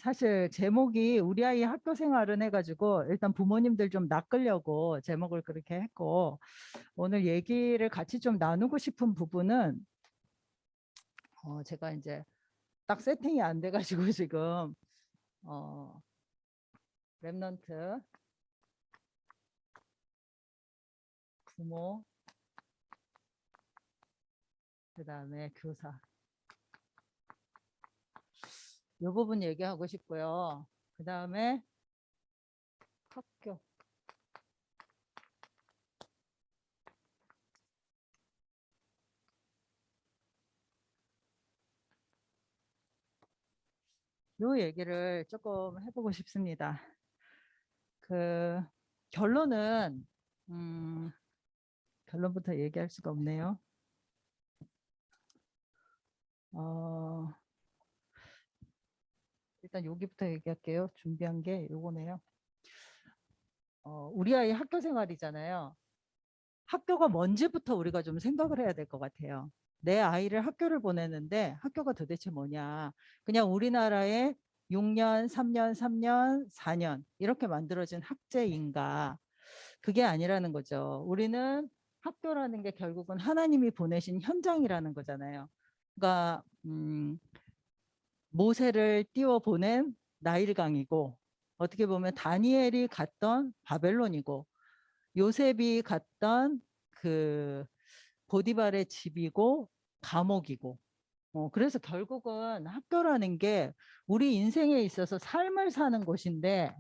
사실 제목이 우리 아이 학교 생활은 해가지고 일단 부모님들 좀 낚으려고 제목을 그렇게 했고, 오늘 얘기를 같이 좀 나누고 싶은 부분은 제가 이제 딱 세팅이 안 돼가지고 지금 어, 랩넌트 부모 그다음에 교사 이 부분 얘기하고 싶고요. 그다음에 학교 요 얘기를 조금 해보고 싶습니다. 그 결론은 결론부터 얘기할 수가 없네요. 어, 일단 여기부터 얘기할게요. 준비한 게 요거네요. 우리 아이 학교 생활이잖아요. 학교가 뭔지부터 우리가 좀 생각을 해야 될 것 같아요. 내 아이를 학교를 보내는데 학교가 도대체 뭐냐. 그냥 우리나라의 6년, 3년, 3년, 4년 이렇게 만들어진 학제인가. 그게 아니라는 거죠. 우리는 학교라는 게 결국은 하나님이 보내신 현장이라는 거잖아요. 그러니까 모세를 띄워 보낸 나일강이고, 어떻게 보면 다니엘이 갔던 바벨론이고, 요셉이 갔던 그 보디발의 집이고 감옥이고, 그래서 결국은 학교라는 게 우리 인생에 있어서 삶을 사는 곳인데,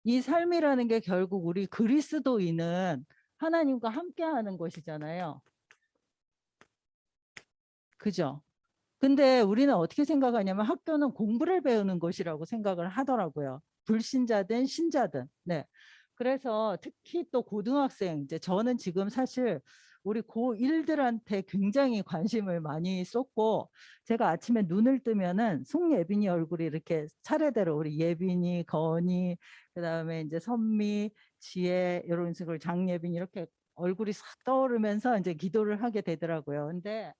이 삶이라는 게 결국 우리 그리스도인은 하나님과 함께하는 곳이잖아요. 그죠? 근데 우리는 어떻게 생각하냐면 학교는 공부를 배우는 곳이라고 생각을 하더라고요. 불신자든 신자든. 네. 그래서 특히 또 고등학생, 이제 저는 지금 사실 우리 고1들한테 굉장히 관심을 많이 쏟고, 제가 아침에 눈을 뜨면은 송예빈이 얼굴이 이렇게 차례대로 우리 예빈이, 건이, 그다음에 이제 선미, 지혜 이런 식으로 장예빈 이렇게 얼굴이 싹 떠오르면서 이제 기도를 하게 되더라고요. 근데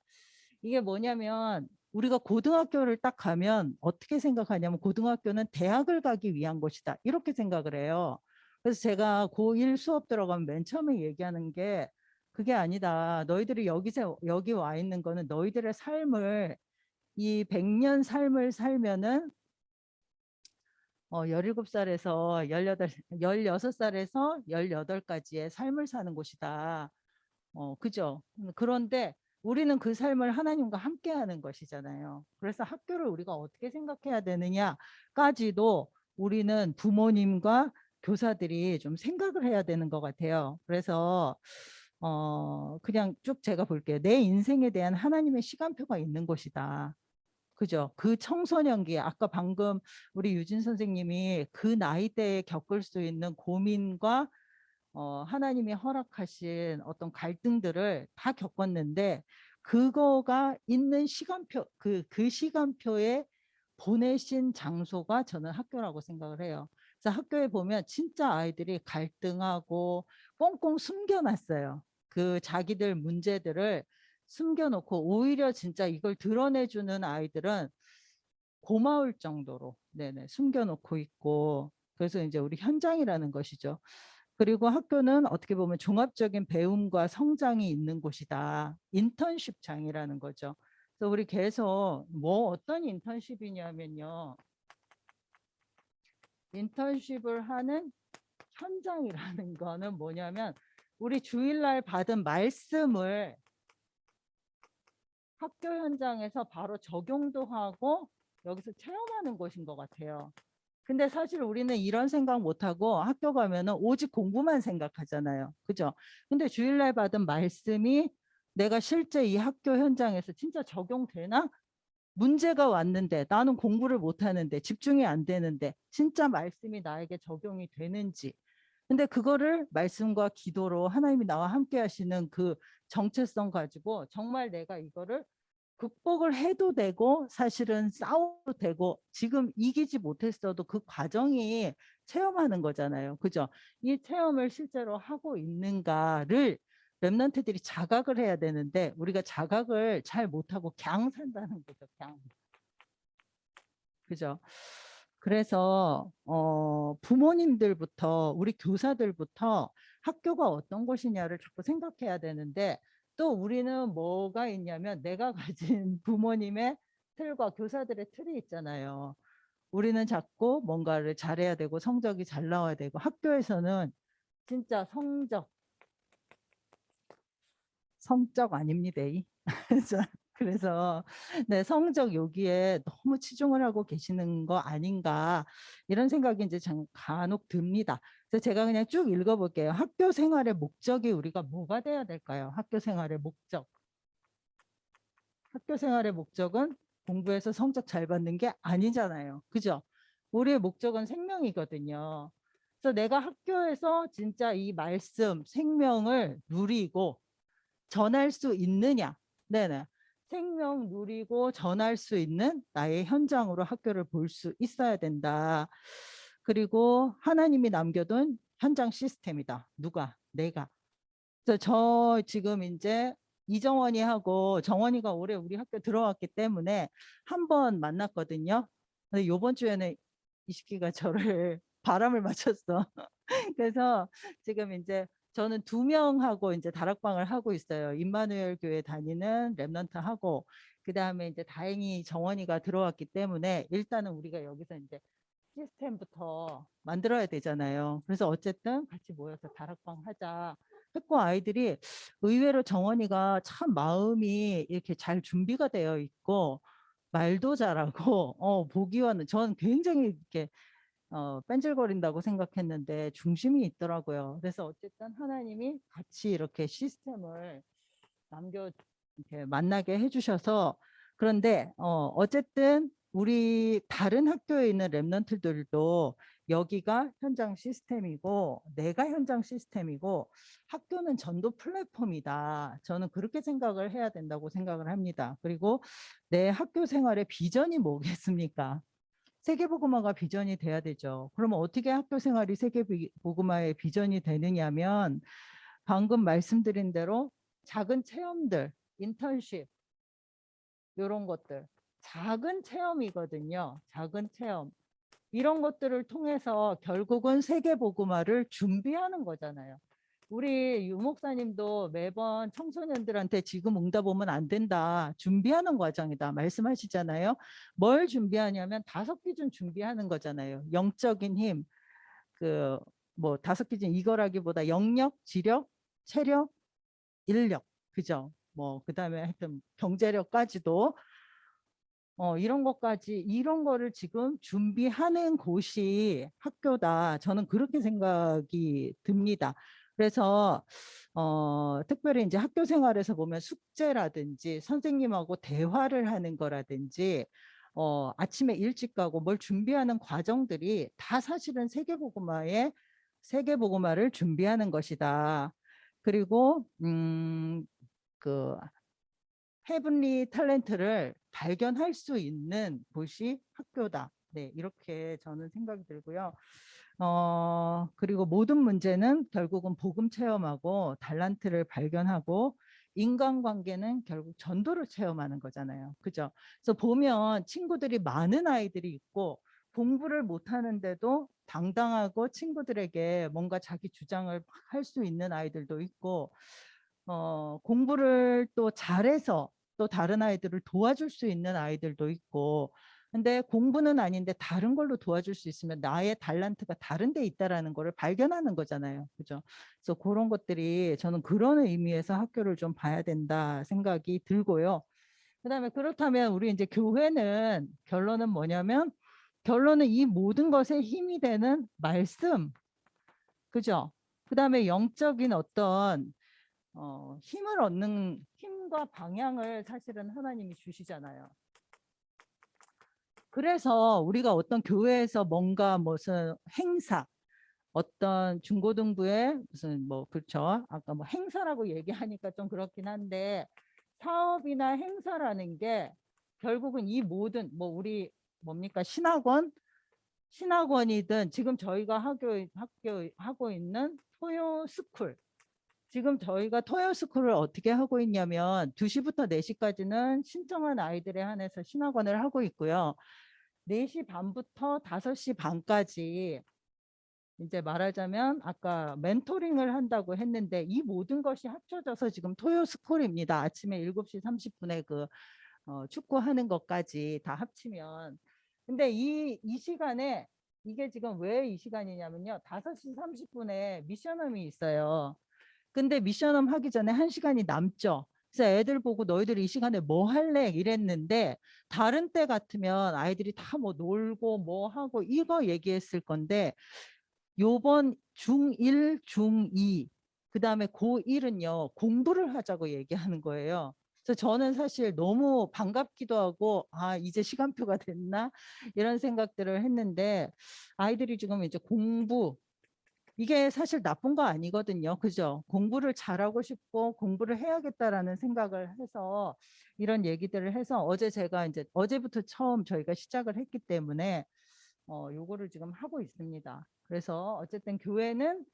이게 뭐냐면 우리가 고등학교를 딱 가면 어떻게 생각하냐면 고등학교는 대학을 가기 위한 곳이다. 이렇게 생각을 해요. 그래서 제가 고1 수업 들어가면 맨 처음에 얘기하는 게 그게 아니다. 너희들이 여기 와 있는 거는 너희들의 삶을 이 100년 삶을 살면은 17살에서 18, 16살에서 18까지의 삶을 사는 곳이다. 그죠? 그런데 우리는 그 삶을 하나님과 함께 하는 것이잖아요. 그래서 학교를 우리가 어떻게 생각해야 되느냐까지도 우리는 부모님과 교사들이 좀 생각을 해야 되는 것 같아요. 그래서 그냥 쭉 제가 볼게요. 내 인생에 대한 하나님의 시간표가 있는 곳이다. 그죠? 그 청소년기, 아까 방금 우리 유진 선생님이 그 나이대에 겪을 수 있는 고민과 하나님이 허락하신 어떤 갈등들을 다 겪었는데, 그거가 있는 시간표, 그 시간표에 보내신 장소가 저는 학교라고 생각을 해요. 그래서 학교에 보면 진짜 아이들이 갈등하고 꽁꽁 숨겨놨어요. 그 자기들 문제들을 숨겨놓고, 오히려 진짜 이걸 드러내주는 아이들은 고마울 정도로 네네 숨겨놓고 있고, 그래서 이제 우리 현장이라는 것이죠. 그리고 학교는 어떻게 보면 종합적인 배움과 성장이 있는 곳이다. 인턴십장이라는 거죠. 그래서 우리 계속 뭐 어떤 인턴십이냐면요. 인턴십을 하는 현장이라는 거는 뭐냐면 우리 주일날 받은 말씀을 학교 현장에서 바로 적용도 하고 여기서 체험하는 곳인 것 같아요. 근데 사실 우리는 이런 생각 못하고 학교 가면은 오직 공부만 생각하잖아요. 그죠? 근데 주일날 받은 말씀이 내가 실제 이 학교 현장에서 진짜 적용되나? 문제가 왔는데 나는 공부를 못하는데 집중이 안 되는데 진짜 말씀이 나에게 적용이 되는지. 근데 그거를 말씀과 기도로 하나님이 나와 함께 하시는 그 정체성 가지고 정말 내가 이거를 극복을 해도 되고 사실은 싸워도 되고 지금 이기지 못했어도 그 과정이 체험하는 거잖아요. 그죠? 이 체험을 실제로 하고 있는가를 랩런트들이 자각을 해야 되는데 우리가 자각을 잘 못하고 그냥 산다는 거죠. 그냥. 그죠? 그래서 부모님들부터 우리 교사들부터 학교가 어떤 곳이냐를 자꾸 생각해야 되는데 또 우리는 뭐가 있냐면 내가 가진 부모님의 틀과 교사들의 틀이 있잖아요. 우리는 자꾸 뭔가를 잘해야 되고 성적이 잘 나와야 되고 학교에서는 진짜 성적 아닙니다. 그래서 네, 성적 여기에 너무 치중을 하고 계시는 거 아닌가 이런 생각이 이제 간혹 듭니다. 그래서 제가 그냥 쭉 읽어볼게요. 학교 생활의 목적이 우리가 뭐가 돼야 될까요? 학교 생활의 목적. 학교 생활의 목적은 공부해서 성적 잘 받는 게 아니잖아요. 그죠? 우리의 목적은 생명이거든요. 그래서 내가 학교에서 진짜 이 말씀, 생명을 누리고 전할 수 있느냐? 네네. 생명 누리고 전할 수 있는 나의 현장으로 학교를 볼 수 있어야 된다. 그리고 하나님이 남겨둔 현장 시스템이다. 누가? 내가. 그래서 저 지금 이제 이정원이 하고 정원이가 올해 우리 학교 들어왔기 때문에 한 번 만났거든요. 근데 요번 주에는 이식기가 저를 바람을 맞췄어. 그래서 지금 이제 저는 2명하고 이제 다락방을 하고 있어요. 임마누엘 교회 다니는 랩런트 하고 그다음에 이제 다행히 정원이가 들어왔기 때문에 일단은 우리가 여기서 이제 시스템부터 만들어야 되잖아요. 그래서 어쨌든 같이 모여서 다락방 하자 했고 아이들이 의외로 정원이가 참 마음이 이렇게 잘 준비가 되어 있고 말도 잘하고 보기와는 전 굉장히 이렇게 뺀질거린다고 생각했는데 중심이 있더라고요. 그래서 어쨌든 하나님이 같이 이렇게 시스템을 남겨 이렇게 만나게 해주셔서 그런데 어쨌든 우리 다른 학교에 있는 랩런트들도 여기가 현장 시스템이고 내가 현장 시스템이고 학교는 전도 플랫폼이다. 저는 그렇게 생각을 해야 된다고 생각을 합니다. 그리고 내 학교 생활의 비전이 뭐겠습니까? 세계복음화가 비전이 돼야 되죠. 그러면 어떻게 학교 생활이 세계복음화의 비전이 되느냐면 방금 말씀드린 대로 작은 체험들, 인턴십 이런 것들 작은 체험이거든요. 작은 체험. 이런 것들을 통해서 결국은 세계복음화를 준비하는 거잖아요. 우리 유 목사님도 매번 청소년들한테 지금 응답 오면 안 된다. 준비하는 과정이다. 말씀하시잖아요. 뭘 준비하냐면 5기준 준비하는 거잖아요. 영적인 힘, 뭐 5기준 이거라기보다 영역, 지력, 체력, 인력. 그죠? 뭐 그다음에 하여튼 경제력까지도 이런 것까지 이런 거를 지금 준비하는 곳이 학교다. 저는 그렇게 생각이 듭니다. 그래서 특별히 이제 학교 생활에서 보면 숙제라든지 선생님하고 대화를 하는 거라든지 아침에 일찍 가고 뭘 준비하는 과정들이 다 사실은 세계복음화를 준비하는 것이다. 그리고 그 헤븐리 탤런트를 발견할 수 있는 곳이 학교다. 네, 이렇게 저는 생각이 들고요. 그리고 모든 문제는 결국은 복음 체험하고 달란트를 발견하고 인간관계는 결국 전도를 체험하는 거잖아요. 그죠? 그래서 보면 친구들이 많은 아이들이 있고 공부를 못하는데도 당당하고 친구들에게 뭔가 자기 주장을 할 수 있는 아이들도 있고 공부를 또 잘해서 또 다른 아이들을 도와줄 수 있는 아이들도 있고 근데 공부는 아닌데 다른 걸로 도와줄 수 있으면 나의 달란트가 다른 데 있다라는 거를 발견하는 거잖아요. 그죠? 그래서 그런 것들이 저는 그런 의미에서 학교를 좀 봐야 된다 생각이 들고요. 그다음에 그렇다면 우리 이제 교회는 결론은 뭐냐면 결론은 이 모든 것에 힘이 되는 말씀. 그죠? 그다음에 영적인 어떤 힘을 얻는 힘과 방향을 사실은 하나님이 주시잖아요. 그래서 우리가 어떤 교회에서 뭔가 무슨 행사, 어떤 중고등부의 무슨 뭐 그렇죠. 아까 뭐 행사라고 얘기하니까 좀 그렇긴 한데 사업이나 행사라는 게 결국은 이 모든 뭐 우리 뭡니까 신학원이든 지금 저희가 학교 하고 있는 토요 스쿨 지금 저희가 토요스쿨을 어떻게 하고 있냐면 2시부터 4시까지는 신청한 아이들에 한해서 신학원을 하고 있고요. 4시 반부터 5시 반까지 이제 말하자면 아까 멘토링을 한다고 했는데 이 모든 것이 합쳐져서 지금 토요 스쿨입니다. 아침에 7시 30분에 그 축구하는 것까지 다 합치면. 근데 이 시간에 이게 지금 왜 이 시간이냐면요. 5시 30분에 미션홈이 있어요. 근데 미션홈 하기 전에 1시간이 남죠. 그래서 애들 보고 너희들 이 시간에 뭐 할래? 이랬는데 다른 때 같으면 아이들이 다 뭐 놀고 뭐 하고 이거 얘기했을 건데 요번 중1, 중2, 그다음에 고1은요, 공부를 하자고 얘기하는 거예요. 그래서 저는 사실 너무 반갑기도 하고, 아, 이제 시간표가 됐나? 이런 생각들을 했는데, 아이들이 지금 이제 공부, 이게 사실 나쁜 거 아니거든요. 그죠? 공부를 잘하고 싶고 공부를 해야겠다라는 생각을 해서 이런 얘기들을 해서 어제 제가 이제 어제부터 처음 저희가 시작을 했기 때문에 요거를 지금 하고 있습니다. 그래서 어쨌든 교회는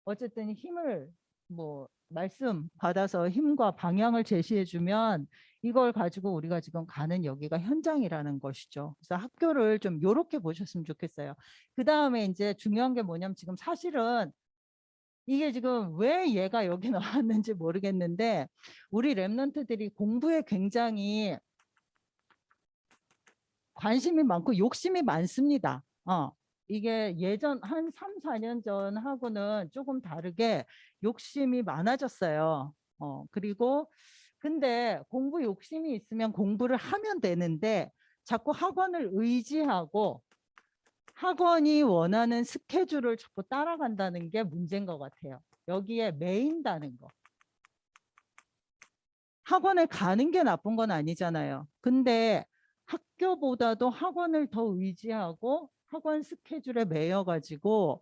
어쨌든 힘을 뭐 말씀 받아서 힘과 방향을 제시해 주면 이걸 가지고 우리가 지금 가는 여기가 현장이라는 것이죠. 그래서 학교를 좀 요렇게 보셨으면 좋겠어요. 그 다음에 이제 중요한 게 뭐냐면 지금 사실은 이게 지금 왜 얘가 여기 나왔는지 모르겠는데 우리 랩런트들이 공부에 굉장히 관심이 많고 욕심이 많습니다. 이게 예전 한 3, 4년 전하고는 조금 다르게 욕심이 많아졌어요. 그리고 근데 공부 욕심이 있으면 공부를 하면 되는데 자꾸 학원을 의지하고 학원이 원하는 스케줄을 자꾸 따라간다는 게 문제인 것 같아요. 여기에 매인다는 거. 학원에 가는 게 나쁜 건 아니잖아요. 근데 학교보다도 학원을 더 의지하고 학원 스케줄에 매여가지고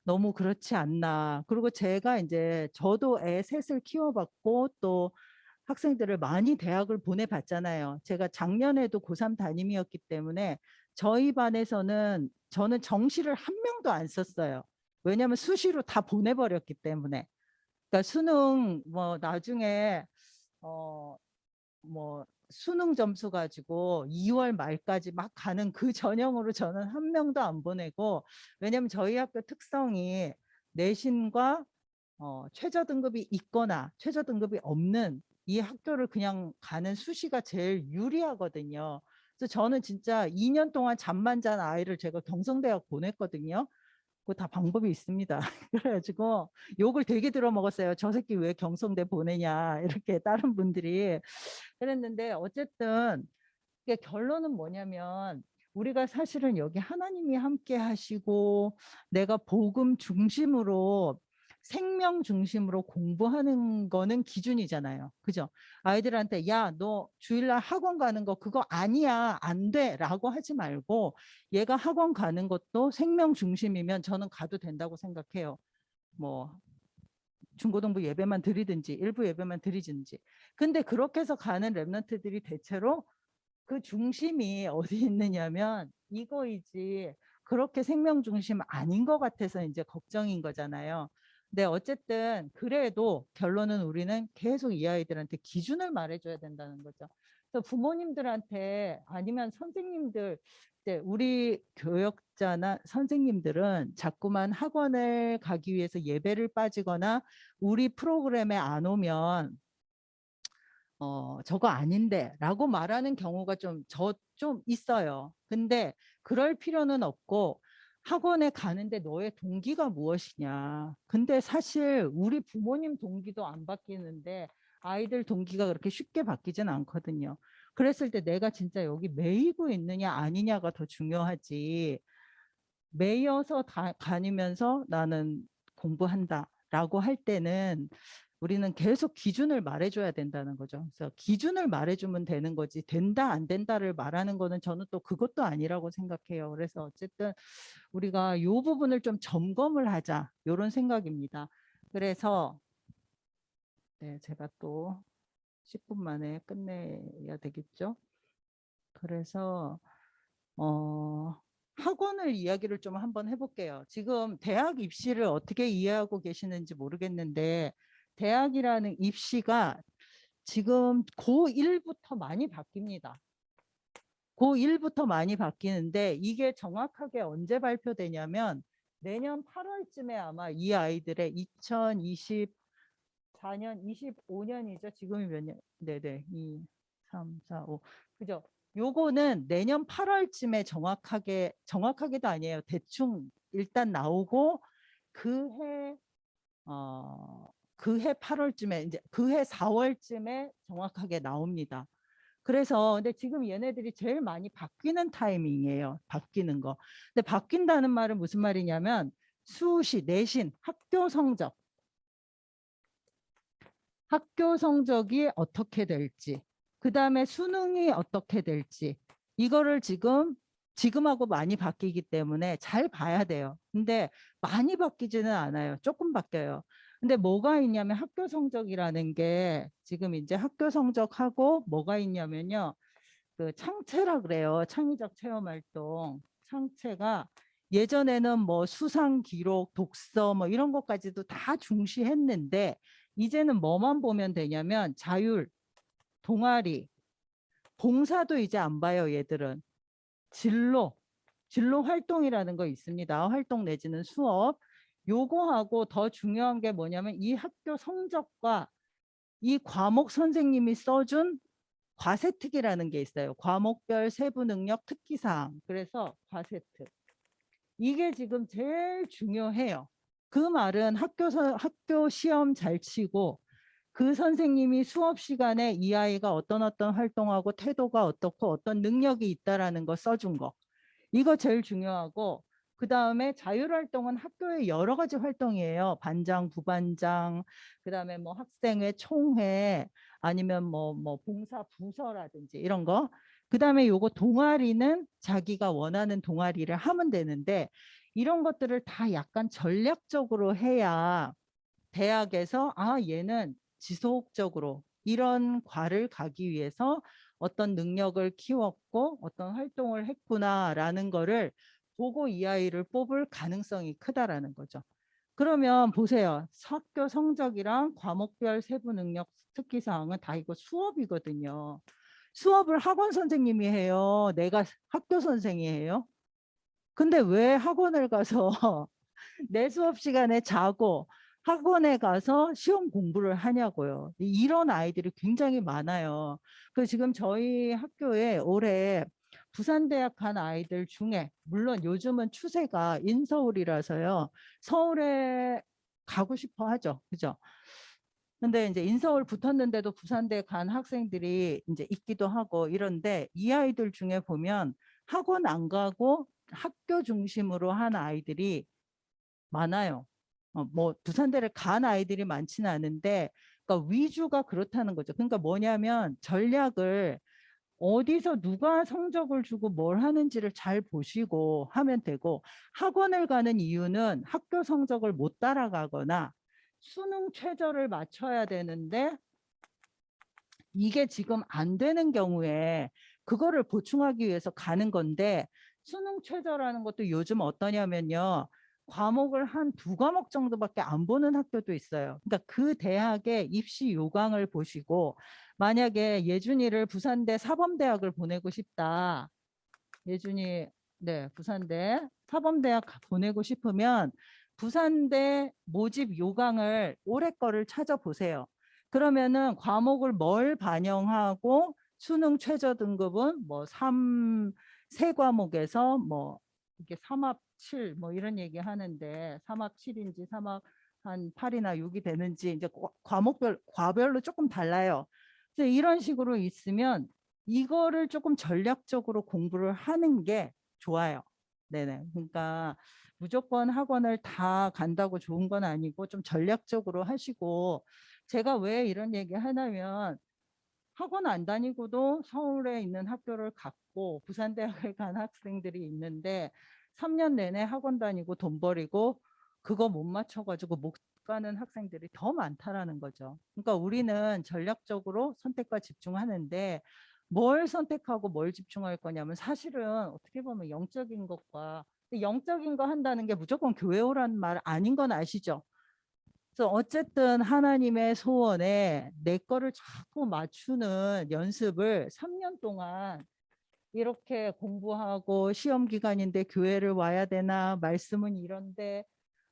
너무 그렇지 않나. 그리고 제가 이제 저도 애 셋을 키워봤고 또 학생들을 많이 대학을 보내봤잖아요. 제가 작년에도 고3 담임이었기 때문에 저희 반에서는 저는 정시를 한 명도 안 썼어요. 왜냐하면 수시로 다 보내버렸기 때문에. 그러니까 수능 뭐 나중에 어, 뭐 수능 점수 가지고 2월 말까지 막 가는 그 전형으로 저는 한 명도 안 보내고 왜냐면 저희 학교 특성이 내신과 최저 등급이 있거나 최저 등급이 없는 이 학교를 그냥 가는 수시가 제일 유리하거든요. 그래서 저는 진짜 2년 동안 잠만 잔 아이를 제가 경성대학 보냈거든요. 그거 다 방법이 있습니다. 그래가지고 욕을 되게 들어먹었어요. 저 새끼 왜 경성대 보내냐 이렇게 다른 분들이 그랬는데 어쨌든 이게 결론은 뭐냐면 우리가 사실은 여기 하나님이 함께 하시고 내가 복음 중심으로 생명 중심으로 공부하는 거는 기준이잖아요. 그죠? 아이들한테 야, 너 주일날 학원 가는 거 그거 아니야. 안 돼. 라고 하지 말고 얘가 학원 가는 것도 생명 중심이면 저는 가도 된다고 생각해요. 뭐 중고등부 예배만 드리든지 일부 예배만 드리든지. 근데 그렇게 해서 가는 랩런트들이 대체로 그 중심이 어디 있느냐면 이거이지 그렇게 생명 중심 아닌 것 같아서 이제 걱정인 거잖아요. 근데 어쨌든 그래도 결론은 우리는 계속 이 아이들한테 기준을 말해줘야 된다는 거죠. 그래서 부모님들한테 아니면 선생님들 이제 우리 교역자나 선생님들은 자꾸만 학원을 가기 위해서 예배를 빠지거나 우리 프로그램에 안 오면 저거 아닌데 라고 말하는 경우가 좀 있어요. 근데 그럴 필요는 없고 학원에 가는데 너의 동기가 무엇이냐. 근데 사실 우리 부모님 동기도 안 바뀌는데 아이들 동기가 그렇게 쉽게 바뀌진 않거든요. 그랬을 때 내가 진짜 여기 매이고 있느냐 아니냐가 더 중요하지. 매여서 다니면서 나는 공부한다 라고 할 때는 우리는 계속 기준을 말해줘야 된다는 거죠. 그래서 기준을 말해주면 되는 거지 된다 안 된다를 말하는 거는 저는 또 그것도 아니라고 생각해요. 그래서 어쨌든 우리가 이 부분을 좀 점검을 하자 이런 생각입니다. 그래서 네, 제가 또 10분 만에 끝내야 되겠죠. 그래서 학원을 이야기를 좀 한번 해볼게요. 지금 대학 입시를 어떻게 이해하고 계시는지 모르겠는데 대학이라는 입시가 지금 고1부터 많이 바뀝니다. 고1부터 많이 바뀌는데 이게 정확하게 언제 발표되냐면 내년 8월쯤에 아마 이 아이들의 2024년, 25년이죠. 지금이 몇 년? 네네. 2, 3, 4, 5. 그죠? 요거는 내년 8월쯤에 정확하게도 아니에요. 대충 일단 나오고 그해 그해 8월쯤에 이제 그해 4월쯤에 정확하게 나옵니다. 그래서 근데 지금 얘네들이 제일 많이 바뀌는 타이밍이에요. 바뀌는 거. 근데 바뀐다는 말은 무슨 말이냐면 수시, 내신, 학교 성적이 어떻게 될지, 그 다음에 수능이 어떻게 될지, 이거를 지금하고 많이 바뀌기 때문에 잘 봐야 돼요. 근데 많이 바뀌지는 않아요. 조금 바뀌어요. 근데 뭐가 있냐면 학교 성적이라는 게 지금 이제 학교 성적하고 뭐가 있냐면요. 그 창체라 그래요. 창의적 체험 활동. 창체가 예전에는 뭐 수상 기록, 독서 뭐 이런 것까지도 다 중시했는데 이제는 뭐만 보면 되냐면 자율, 동아리, 봉사도 이제 안 봐요, 얘들은. 진로, 진로 활동이라는 거 있습니다. 활동 내지는 수업. 요거하고 더 중요한 게 뭐냐면 이 학교 성적과 이 과목 선생님이 써준 과세특이라는 게 있어요. 과목별 세부 능력 특기사항. 그래서 과세특. 이게 지금 제일 중요해요. 그 말은 학교 시험 잘 치고 그 선생님이 수업 시간에 이 아이가 어떤 활동하고 태도가 어떻고 어떤 능력이 있다라는 거 써준 거. 이거 제일 중요하고 그 다음에 자율활동은 학교의 여러 가지 활동이에요. 반장, 부반장, 그 다음에 뭐 학생회, 총회, 아니면 뭐 봉사 부서라든지 이런 거. 그 다음에 요거 동아리는 자기가 원하는 동아리를 하면 되는데 이런 것들을 다 약간 전략적으로 해야 대학에서 얘는 지속적으로 이런 과를 가기 위해서 어떤 능력을 키웠고 어떤 활동을 했구나라는 거를 보고 이 아이를 뽑을 가능성이 크다라는 거죠. 그러면 보세요. 학교 성적이랑 과목별 세부 능력 특기사항은 다 이거 수업이거든요. 수업을 학원 선생님이 해요. 내가 학교 선생이 해요. 근데 왜 학원을 가서 내 수업 시간에 자고 학원에 가서 시험 공부를 하냐고요. 이런 아이들이 굉장히 많아요. 그 지금 저희 학교에 올해 부산대학 간 아이들 중에 물론 요즘은 추세가 인서울이라서요. 서울에 가고 싶어 하죠. 그죠? 근데 이제 인서울 붙었는데도 부산대 간 학생들이 이제 있기도 하고 이런데 이 아이들 중에 보면 학원 안 가고 학교 중심으로 한 아이들이 많아요. 뭐 부산대를 간 아이들이 많지는 않은데 그러니까 위주가 그렇다는 거죠. 그러니까 뭐냐면 전략을 어디서 누가 성적을 주고 뭘 하는지를 잘 보시고 하면 되고 학원을 가는 이유는 학교 성적을 못 따라가거나 수능 최저를 맞춰야 되는데 이게 지금 안 되는 경우에 그거를 보충하기 위해서 가는 건데 수능 최저라는 것도 요즘 어떠냐면요. 과목을 한 2과목 정도밖에 안 보는 학교도 있어요. 그러니까 그 대학의 입시 요강을 보시고 만약에 예준이를 부산대 사범대학을 보내고 싶다. 예준이 네, 부산대 사범대학 보내고 싶으면 부산대 모집 요강을 올해 거를 찾아보세요. 그러면은 과목을 뭘 반영하고 수능 최저 등급은 뭐 3, 세 과목에서 뭐 이게 3합 7 뭐 이런 얘기 하는데 3합 7인지 3합 한 8이나 6이 되는지 이제 과별로 조금 달라요. 그래서 이런 식으로 있으면 이거를 조금 전략적으로 공부를 하는 게 좋아요. 네네. 그러니까 무조건 학원을 다 간다고 좋은 건 아니고 좀 전략적으로 하시고 제가 왜 이런 얘기 하냐면 학원 안 다니고도 서울에 있는 학교를 갔고 부산대학을 간 학생들이 있는데 3년 내내 학원 다니고 돈 버리고 그거 못 맞춰가지고 못 가는 학생들이 더 많다라는 거죠. 그러니까 우리는 전략적으로 선택과 집중하는데 뭘 선택하고 뭘 집중할 거냐면 사실은 어떻게 보면 영적인 것과 영적인 거 한다는 게 무조건 교회 오라는 말 아닌 건 아시죠? 그래서 어쨌든 하나님의 소원에 내 거를 자꾸 맞추는 연습을 3년 동안 이렇게 공부하고 시험 기간인데 교회를 와야 되나, 말씀은 이런데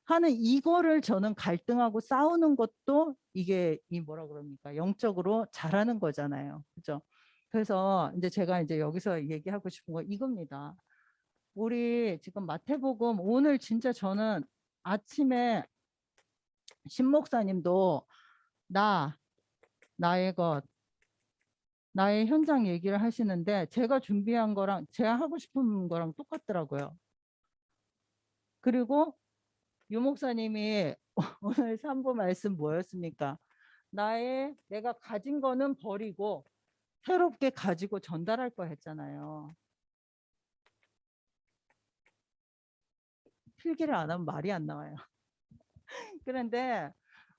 하는 이거를 저는 갈등하고 싸우는 것도 이게 이 뭐라 그럽니까? 영적으로 잘하는 거잖아요. 그죠? 그래서 이제 제가 이제 여기서 얘기하고 싶은 거 이겁니다. 우리 지금 마태복음 오늘 진짜 저는 아침에 신 목사님도 나, 나의 것, 나의 현장 얘기를 하시는데 제가 준비한 거랑 제가 하고 싶은 거랑 똑같더라고요. 그리고 유 목사님이 오늘 3부 말씀 뭐였습니까? 내가 가진 거는 버리고 새롭게 가지고 전달할 거 했잖아요. 필기를 안 하면 말이 안 나와요. 그런데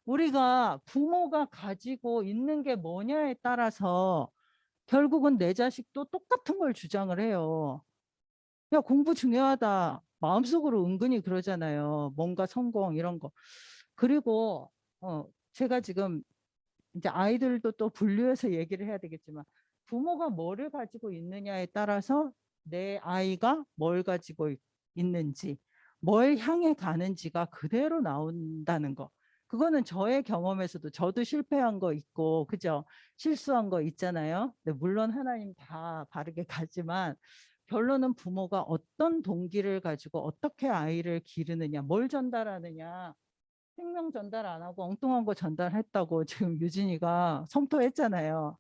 우리가 부모가 가지고 있는 게 뭐냐에 따라서 결국은 내 자식도 똑같은 걸 주장을 해요. 야, 공부 중요하다. 마음속으로 은근히 그러잖아요. 뭔가 성공 이런 거. 그리고 제가 지금 이제 아이들도 또 분류해서 얘기를 해야 되겠지만 부모가 뭐를 가지고 있느냐에 따라서 내 아이가 뭘 가지고 있는지, 뭘 향해 가는지가 그대로 나온다는 거. 그거는 저의 경험에서도 저도 실패한 거 있고, 그죠? 실수한 거 있잖아요. 근데 물론 하나님 다 바르게 가지만 결론은 부모가 어떤 동기를 가지고 어떻게 아이를 기르느냐, 뭘 전달하느냐, 생명 전달 안 하고 엉뚱한 거 전달했다고 지금 유진이가 성토했잖아요.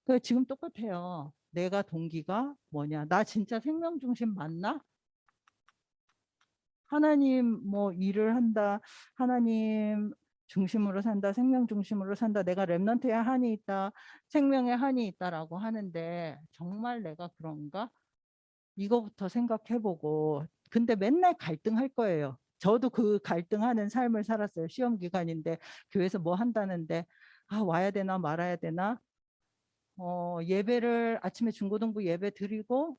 그 지금 똑같아요. 내가 동기가 뭐냐? 나 진짜 생명 중심 맞나? 하나님 뭐 일을 한다. 하나님 중심으로 산다. 생명 중심으로 산다. 내가 렘넌트에 한이 있다. 생명에 한이 있다라고 하는데 정말 내가 그런가? 이거부터 생각해보고 근데 맨날 갈등할 거예요. 저도 그 갈등하는 삶을 살았어요. 시험 기간인데 교회에서 뭐 한다는데 아 와야 되나 말아야 되나 예배를 아침에 중고등부 예배 드리고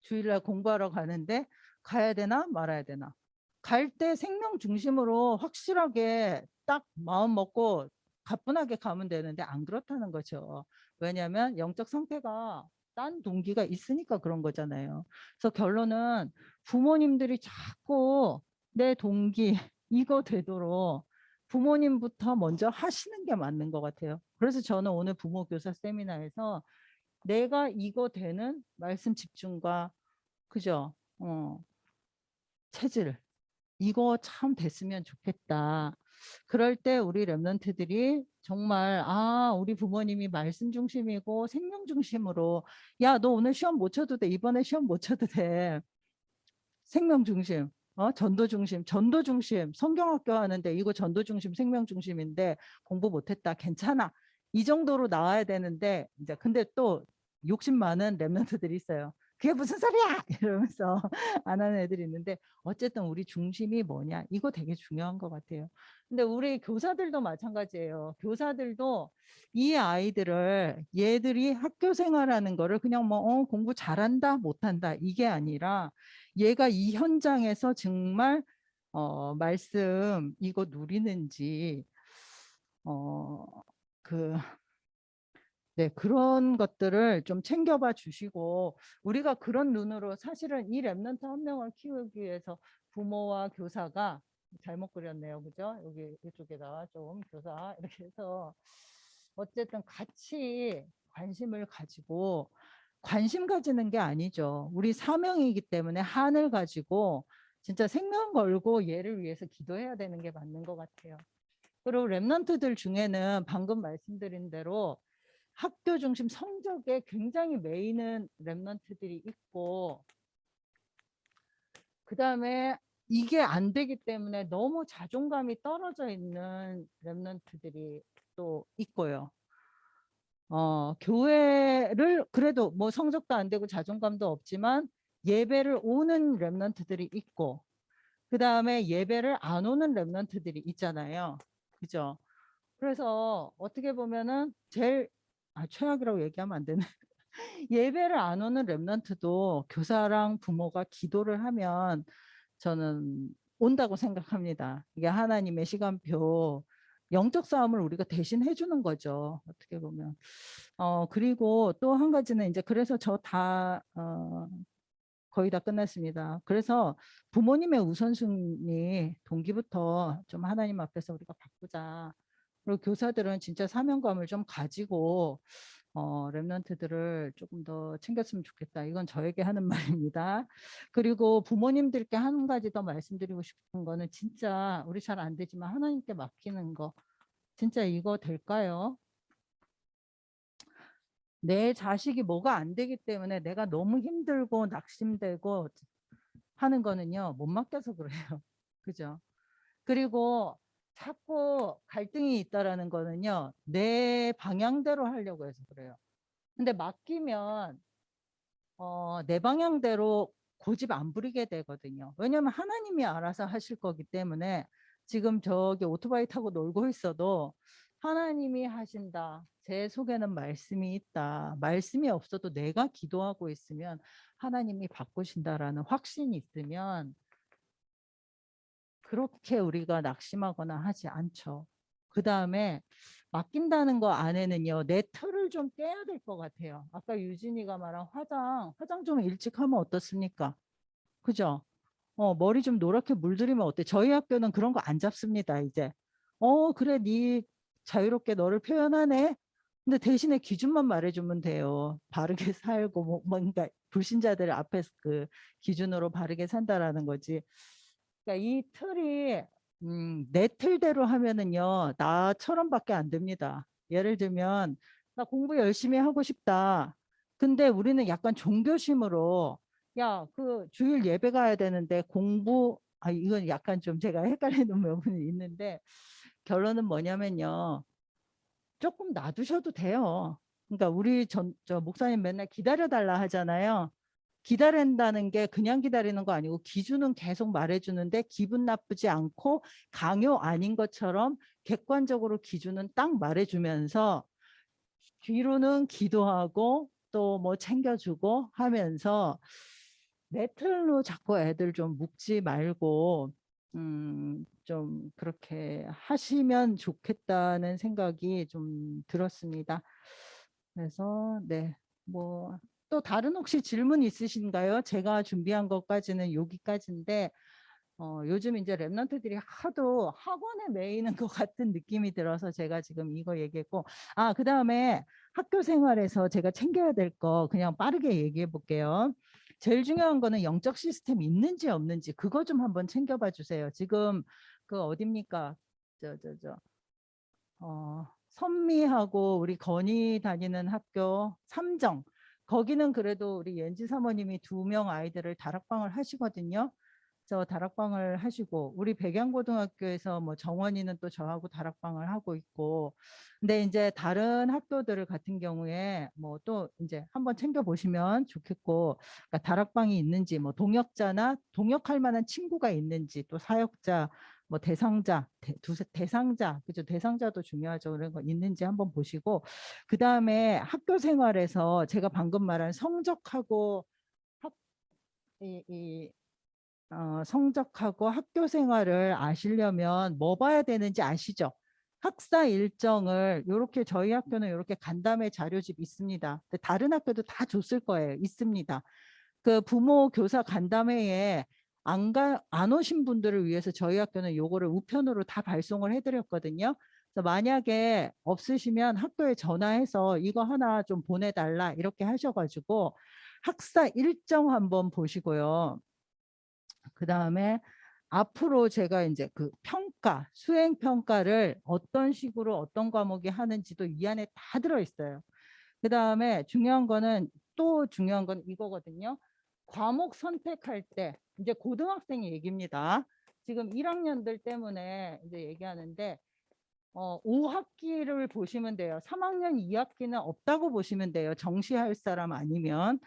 주일날 공부하러 가는데 가야 되나 말아야 되나 갈 때 생명 중심으로 확실하게 딱 마음 먹고 가뿐하게 가면 되는데 안 그렇다는 거죠. 왜냐하면 영적 상태가 딴 동기가 있으니까 그런 거잖아요. 그래서 결론은 부모님들이 자꾸 내 동기 이거 되도록 부모님부터 먼저 하시는 게 맞는 것 같아요. 그래서 저는 오늘 부모 교사 세미나에서 내가 이거 되는 말씀 집중과 그죠? 체질 이거 참 됐으면 좋겠다. 그럴 때 우리 랩런트들이 정말 우리 부모님이 말씀 중심이고 생명 중심으로 야, 너 오늘 시험 못 쳐도 돼. 이번에 시험 못 쳐도 돼. 생명 중심. 전도 중심, 전도 중심, 성경학교 하는데 이거 전도 중심, 생명 중심인데 공부 못했다. 괜찮아. 이 정도로 나와야 되는데 이제 근데 또 욕심 많은 랩런트들이 있어요. 그게 무슨 소리야! 이러면서 안 하는 애들이 있는데 어쨌든 우리 중심이 뭐냐 이거 되게 중요한 것 같아요. 근데 우리 교사들도 마찬가지예요. 교사들도 이 아이들을 얘들이 학교 생활하는 거를 그냥 뭐 공부 잘한다 못한다 이게 아니라 얘가 이 현장에서 정말 말씀 이거 누리는지 어, 그 네, 그런 것들을 좀 챙겨봐 주시고 우리가 그런 눈으로 사실은 이 랩런트 한 명을 키우기 위해서 부모와 교사가 잘못 그렸네요. 그죠? 여기 이쪽에다가 좀 교사 이렇게 해서 어쨌든 같이 관심을 가지고 관심 가지는 게 아니죠. 우리 사명이기 때문에 한을 가지고 진짜 생명 걸고 얘를 위해서 기도해야 되는 게 맞는 것 같아요. 그리고 랩런트들 중에는 방금 말씀드린 대로 학교 중심 성적에 굉장히 매이는 랩런트들이 있고 그다음에 이게 안 되기 때문에 너무 자존감이 떨어져 있는 랩런트들이 또 있고요. 교회를 그래도 뭐 성적도 안 되고 자존감도 없지만 예배를 오는 랩런트들이 있고 그다음에 예배를 안 오는 랩런트들이 있잖아요. 그죠? 그래서 어떻게 보면은 제일 최악이라고 얘기하면 안 되네. 예배를 안 오는 랩런트도 교사랑 부모가 기도를 하면 저는 온다고 생각합니다. 이게 하나님의 시간표 영적 싸움을 우리가 대신 해주는 거죠. 어떻게 보면. 그리고 또 한 가지는 이제 그래서 거의 다 끝났습니다. 그래서 부모님의 우선순위 동기부터 좀 하나님 앞에서 우리가 바꾸자. 그리고 교사들은 진짜 사명감을 좀 가지고 랩런트들을 조금 더 챙겼으면 좋겠다. 이건 저에게 하는 말입니다. 그리고 부모님들께 한 가지 더 말씀드리고 싶은 거는 진짜 우리 잘 안 되지만 하나님께 맡기는 거. 진짜 이거 될까요? 내 자식이 뭐가 안 되기 때문에 내가 너무 힘들고 낙심되고 하는 거는요, 못 맡겨서 그래요. 그죠? 그리고 자꾸 갈등이 있다라는 거는요, 내 방향대로 하려고 해서 그래요. 근데 맡기면 내 방향대로 고집 안 부리게 되거든요. 왜냐면 하나님이 알아서 하실 거기 때문에 지금 저기 오토바이 타고 놀고 있어도 하나님이 하신다. 제 속에는 말씀이 있다. 말씀이 없어도 내가 기도하고 있으면 하나님이 바꾸신다라는 확신이 있으면 그렇게 우리가 낙심하거나 하지 않죠. 그 다음에 맡긴다는 거 안에는요, 내 틀을 좀 깨야 될 것 같아요. 아까 유진이가 말한 화장 좀 일찍 하면 어떻습니까? 그죠? 머리 좀 노랗게 물들이면 어때? 저희 학교는 그런 거 안 잡습니다, 이제. 그래, 네 자유롭게 너를 표현하네. 근데 대신에 기준만 말해주면 돼요. 바르게 살고, 뭔가 불신자들 앞에서 그 기준으로 바르게 산다라는 거지. 그러니까 이 틀이 내 틀대로 하면은요 나처럼밖에 안 됩니다. 예를 들면 나 공부 열심히 하고 싶다. 근데 우리는 약간 종교심으로 야 그 주일 예배 가야 되는데 공부 이건 약간 좀 제가 헷갈리는 부분이 있는데 결론은 뭐냐면요 조금 놔두셔도 돼요. 그러니까 우리 저 목사님 맨날 기다려달라 하잖아요. 기다린다는 게 그냥 기다리는 거 아니고 기준은 계속 말해주는데 기분 나쁘지 않고 강요 아닌 것처럼 객관적으로 기준은 딱 말해주면서 뒤로는 기도하고 또 뭐 챙겨주고 하면서 내 틀로 자꾸 애들 좀 묶지 말고 좀 그렇게 하시면 좋겠다는 생각이 좀 들었습니다. 그래서 네, 뭐 또 다른 혹시 질문 있으신가요? 제가 준비한 것까지는 여기까지인데 요즘 이제 랩런트들이 하도 학원에 매이는 것 같은 느낌이 들어서 제가 지금 이거 얘기했고 그다음에 학교 생활에서 제가 챙겨야 될 거 그냥 빠르게 얘기해 볼게요. 제일 중요한 거는 영적 시스템이 있는지 없는지 그거 좀 한번 챙겨봐 주세요. 지금 그 어딥니까? 선미하고 우리 건이 다니는 학교 삼정 거기는 그래도 우리 옌지 사모님이 2명 아이들을 다락방을 하시거든요. 저 다락방을 하시고 우리 백양고등학교에서 뭐 정원이는 또 저하고 다락방을 하고 있고 근데 이제 다른 학교들 같은 경우에 뭐 또 이제 한번 챙겨 보시면 좋겠고 그러니까 다락방이 있는지 뭐 동역자나 동역할 만한 친구가 있는지 또 사역자 뭐 대상자 대상자 그죠 대상자도 중요하죠 그런 거 있는지 한번 보시고 그 다음에 학교 생활에서 제가 방금 말한 성적하고 학, 이 성적하고 학교 생활을 아시려면 뭐 봐야 되는지 아시죠? 학사 일정을 이렇게 저희 학교는 이렇게 간담회 자료집 있습니다. 다른 학교도 다 줬을 거예요. 있습니다. 그 부모 교사 간담회에 안 오신 분들을 위해서 저희 학교는 요거를 우편으로 다 발송을 해드렸거든요. 그래서 만약에 없으시면 학교에 전화해서 이거 하나 좀 보내달라 이렇게 하셔가지고 학사 일정 한번 보시고요. 그 다음에 앞으로 제가 이제 그 평가, 수행 평가를 어떤 식으로 어떤 과목이 하는지도 이 안에 다 들어있어요. 그 다음에 중요한 거는 또 중요한 건 이거거든요. 과목 선택할 때 이제 고등학생 얘기입니다. 지금 1학년들 때문에 이제 얘기하는데 5학기를 보시면 돼요. 3학년 2학기는 없다고 보시면 돼요. 정시할 사람 아니면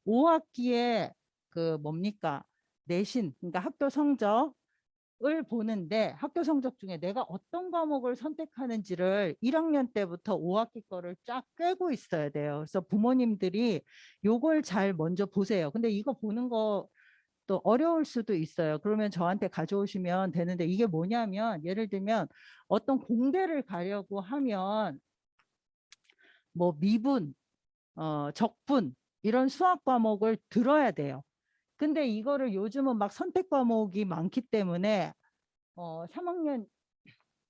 5학기에 그 뭡니까? 내신, 그러니까 학교 성적을 보는데 학교 성적 중에 내가 어떤 과목을 선택하는지를 1학년 때부터 5학기 거를 쫙 꿰고 있어야 돼요. 그래서 부모님들이 요걸 잘 먼저 보세요. 근데 이거 보는 거 또 어려울 수도 있어요. 그러면 저한테 가져오시면 되는데 이게 뭐냐면 예를 들면 어떤 공대를 가려고 하면 뭐 미분, 적분 이런 수학 과목을 들어야 돼요. 근데 이거를 요즘은 막 선택 과목이 많기 때문에 3학년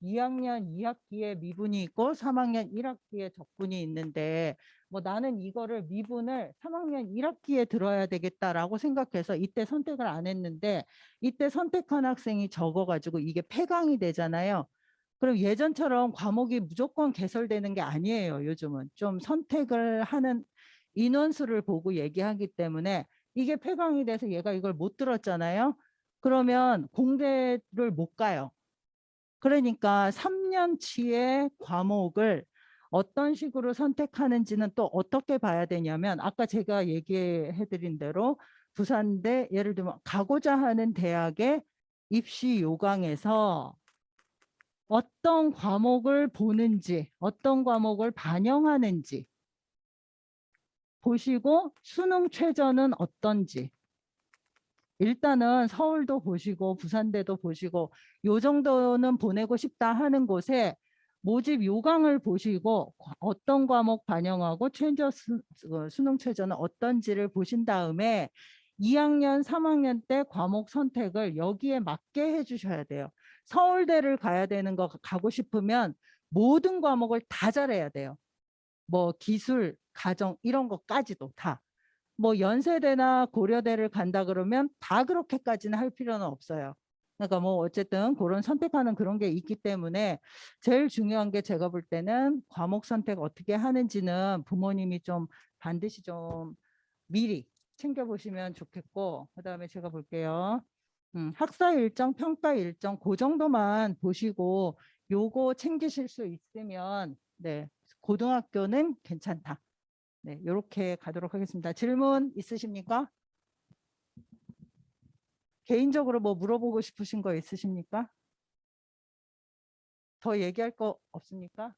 2학년 2학기에 미분이 있고 3학년 1학기에 적분이 있는데 뭐 나는 이거를 미분을 3학년 1학기에 들어야 되겠다라고 생각해서 이때 선택을 안 했는데 이때 선택한 학생이 적어가지고 이게 폐강이 되잖아요. 그럼 예전처럼 과목이 무조건 개설되는 게 아니에요. 요즘은 좀 선택을 하는 인원수를 보고 얘기하기 때문에 이게 폐강이 돼서 얘가 이걸 못 들었잖아요. 그러면 공대를 못 가요. 그러니까 3년치의 과목을 어떤 식으로 선택하는지는 또 어떻게 봐야 되냐면 아까 제가 얘기해 드린 대로 부산대 예를 들면 가고자 하는 대학의 입시 요강에서 어떤 과목을 보는지 어떤 과목을 반영하는지 보시고 수능 최저는 어떤지 일단은 서울도 보시고 부산대도 보시고 요 정도는 보내고 싶다 하는 곳에 모집 요강을 보시고 어떤 과목 반영하고 수능 최저는 어떤지를 보신 다음에 2학년, 3학년 때 과목 선택을 여기에 맞게 해주셔야 돼요. 서울대를 가야 되는 거 가고 싶으면 모든 과목을 다 잘해야 돼요. 뭐 기술, 가정 이런 것까지도 다. 뭐 연세대나 고려대를 간다 그러면 다 그렇게까지는 할 필요는 없어요. 그러니까 뭐 어쨌든 그런 선택하는 그런 게 있기 때문에 제일 중요한 게 제가 볼 때는 과목 선택 어떻게 하는지는 부모님이 좀 반드시 좀 미리 챙겨보시면 좋겠고 그다음에 제가 볼게요. 학사 일정, 평가 일정 그 정도만 보시고 요거 챙기실 수 있으면 네, 고등학교는 괜찮다. 네, 이렇게 가도록 하겠습니다. 질문 있으십니까? 개인적으로 뭐 물어보고 싶으신 거 있으십니까? 더 얘기할 거 없습니까?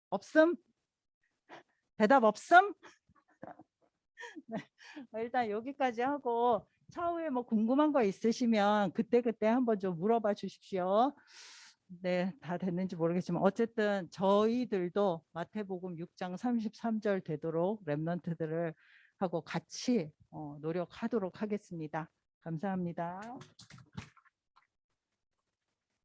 없음? 대답 없음? 네, 일단 여기까지 하고 차후에 뭐 궁금한 거 있으시면 그때그때 한번 좀 물어봐 주십시오. 네, 다 됐는지 모르겠지만 어쨌든 저희들도 마태복음 6장 33절 되도록 랩런트들을 하고 같이 노력하도록 하겠습니다. 감사합니다.